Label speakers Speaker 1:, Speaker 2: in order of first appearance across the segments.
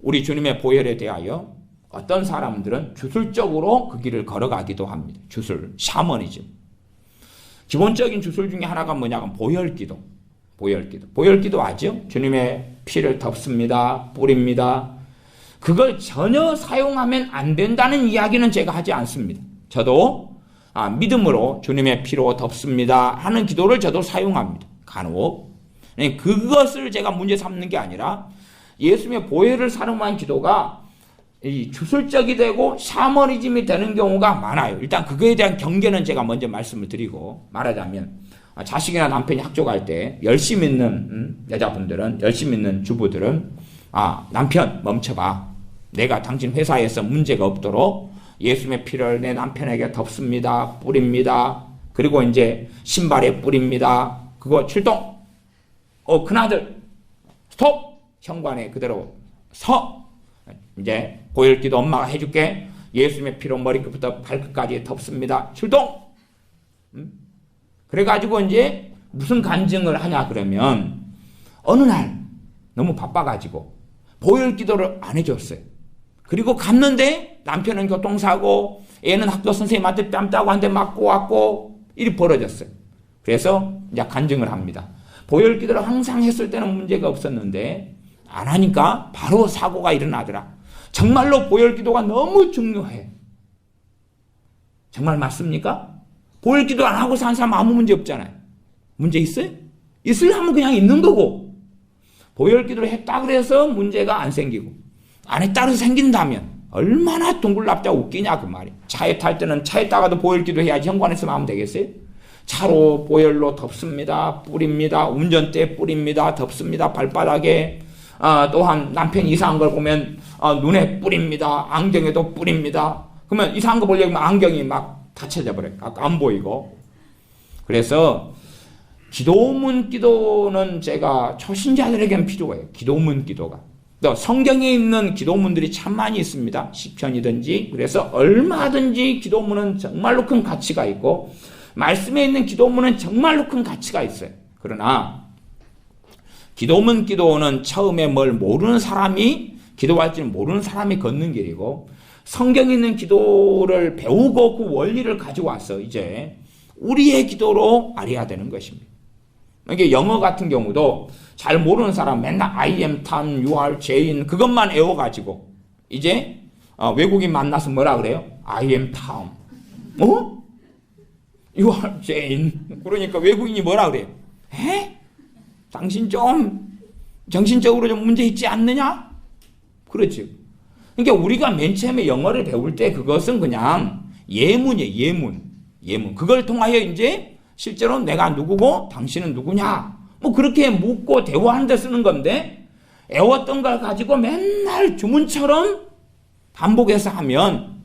Speaker 1: 우리 주님의 보혈에 대하여 어떤 사람들은 주술적으로 그 길을 걸어가기도 합니다. 주술, 샤머니즘. 기본적인 주술 중에 하나가 뭐냐면 보혈기도. 보혈기도 아죠? 주님의 피를 덮습니다. 뿌립니다. 그걸 전혀 사용하면 안 된다는 이야기는 제가 하지 않습니다. 저도 믿음으로 주님의 피로 덮습니다 하는 기도를 저도 사용합니다. 간혹. 그것을 제가 문제 삼는 게 아니라 예수님의 보혈을 사용한 기도가 이 주술적이 되고 샤머니즘이 되는 경우가 많아요. 일단 그거에 대한 경계는 제가 먼저 말씀을 드리고, 말하자면 자식이나 남편이 학교 갈 때 열심히 있는 여자분들은, 열심히 있는 주부들은 남편 멈춰봐. 내가 당신 회사에서 문제가 없도록 예수님의 피를 내 남편에게 덮습니다. 뿌립니다. 그리고 이제 신발에 뿌립니다. 그거 출동. 큰아들 스톱. 현관에 그대로 서. 이제 보혈기도 엄마가 해줄게. 예수님의 피로 머리끝부터 발끝까지 덮습니다. 출동. 그래가지고 이제 무슨 간증을 하냐 그러면, 어느 날 너무 바빠가지고 보혈기도를 안 해줬어요. 그리고 갔는데 남편은 교통사고, 애는 학교 선생님한테 뺨 따고 한 대 맞고 왔고, 일이 벌어졌어요. 그래서 이제 간증을 합니다. 보혈기도를 항상 했을 때는 문제가 없었는데 안 하니까 바로 사고가 일어나더라. 정말로 보혈기도가 너무 중요해. 정말 맞습니까? 보혈기도 안 하고 산 사람 아무 문제 없잖아요. 문제 있어요? 있으려면 그냥 있는 거고, 보혈기도를 했다 그래서 문제가 안 생기고, 안 했다 그래서 생긴다면 얼마나 둥글납자 웃기냐 그 말이에요. 차에 탈 때는 차에다가도 보혈기도 해야지 현관에서 하면 되겠어요? 차로 보혈로 덮습니다. 뿌립니다. 운전대에 뿌립니다. 덮습니다. 발바닥에. 또한 남편이 이상한 걸 보면 눈에 뿌립니다. 안경에도 뿌립니다. 그러면 이상한 거 보려면 안경이 막 닫혀져 버려요. 안 보이고. 그래서 기도문 기도는 제가 초신자들에게는 필요해요. 기도문 기도가. 또 성경에 있는 기도문들이 참 많이 있습니다. 시편이든지. 그래서 얼마든지 기도문은 정말로 큰 가치가 있고, 말씀에 있는 기도문은 정말로 큰 가치가 있어요. 그러나 기도문 기도는 처음에 뭘 모르는 사람이, 기도할지는 모르는 사람이 걷는 길이고, 성경에 있는 기도를 배우고 그 원리를 가지고 와서 이제 우리의 기도로 알아야 되는 것입니다. 이게 영어 같은 경우도 잘 모르는 사람 맨날 I am Tom, you are Jane 그것만 외워가지고 이제 외국인 만나서 뭐라 그래요? I am Tom. You are Jane. 그러니까 외국인이 뭐라 그래요? 당신 좀 정신적으로 좀 문제 있지 않느냐? 그렇지. 그러니까 우리가 맨 처음에 영어를 배울 때 그것은 그냥 예문이에요. 예문. 그걸 통하여 이제 실제로 내가 누구고 당신은 누구냐? 뭐 그렇게 묻고 대화하는 데 쓰는 건데, 애웠던 걸 가지고 맨날 주문처럼 반복해서 하면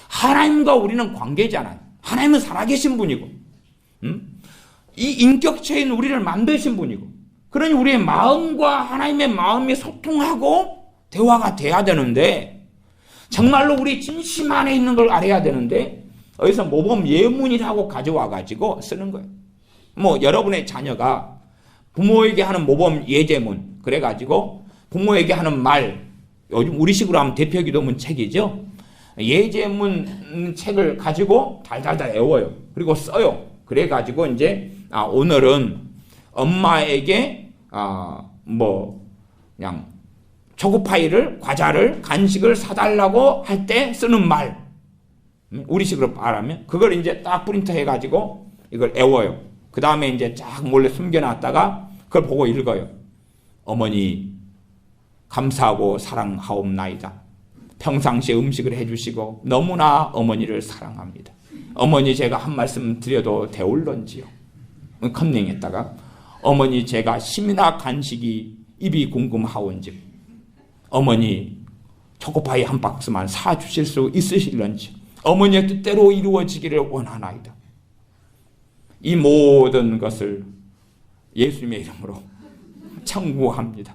Speaker 1: 하나님과 우리는 관계잖아요. 하나님은 살아계신 분이고, 이 인격체인 우리를 만드신 분이고, 그러니 우리의 마음과 하나님의 마음이 소통하고 대화가 돼야 되는데, 정말로 우리 진심 안에 있는 걸 알아야 되는데, 어디서 모범 예문이라고 가져와가지고 쓰는 거예요. 뭐 여러분의 자녀가 부모에게 하는 모범 예제문, 그래가지고 부모에게 하는 말, 요즘 우리식으로 하면 대표기도문 책이죠. 예제문 책을 가지고 달달달 외워요. 그리고 써요. 그래가지고 이제 오늘은 엄마에게 그냥 초코파이를, 과자를, 간식을 사달라고 할 때 쓰는 말, 우리식으로 말하면 그걸 이제 딱 프린터 해가지고 이걸 외워요. 그 다음에 이제 쫙 몰래 숨겨놨다가 그걸 보고 읽어요. 어머니 감사하고 사랑하옵나이다. 평상시에 음식을 해주시고 너무나 어머니를 사랑합니다. 어머니 제가 한 말씀 드려도 되올런지요? 컨닝했다가 어머니 제가 심이나 간식이 입이 궁금하온즉 어머니 초코파이 한 박스만 사주실 수 있으실런지 어머니의 뜻대로 이루어지기를 원하나이다. 이 모든 것을 예수님의 이름으로 청구합니다.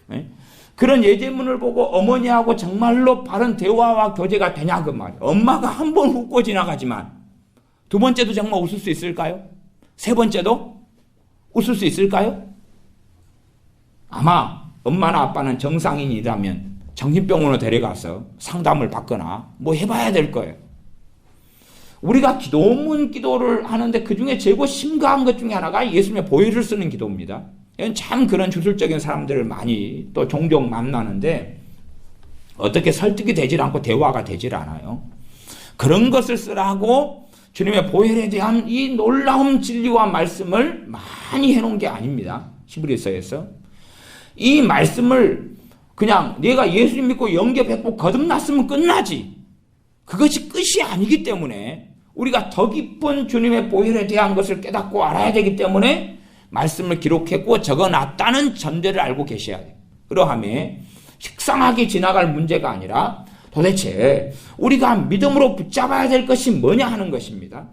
Speaker 1: 네? 그런 예제문을 보고 어머니하고 정말로 바른 대화와 교제가 되냐 그 말이에요. 엄마가 한 번 웃고 지나가지만 두 번째도 정말 웃을 수 있을까요? 세 번째도 웃을 수 있을까요? 아마 엄마나 아빠는 정상인이라면 정신병원으로 데려가서 상담을 받거나 뭐 해봐야 될 거예요. 우리가 기도문 기도를 하는데 그 중에 최고 심각한 것 중에 하나가 예수님의 보혈을 쓰는 기도입니다. 이건 참 그런 주술적인 사람들을 많이 또 종종 만나는데 어떻게 설득이 되질 않고 대화가 되질 않아요. 그런 것을 쓰라고 주님의 보혈에 대한 이 놀라운 진리와 말씀을 많이 해놓은 게 아닙니다. 히브리서에서. 이 말씀을 그냥 내가 예수님 믿고 영접했고 거듭났으면 끝나지. 그것이 끝이 아니기 때문에 우리가 더 깊은 주님의 보혈에 대한 것을 깨닫고 알아야 되기 때문에 말씀을 기록했고 적어놨다는 전제를 알고 계셔야 돼요. 그러함에 식상하게 지나갈 문제가 아니라 도대체 우리가 믿음으로 붙잡아야 될 것이 뭐냐 하는 것입니다.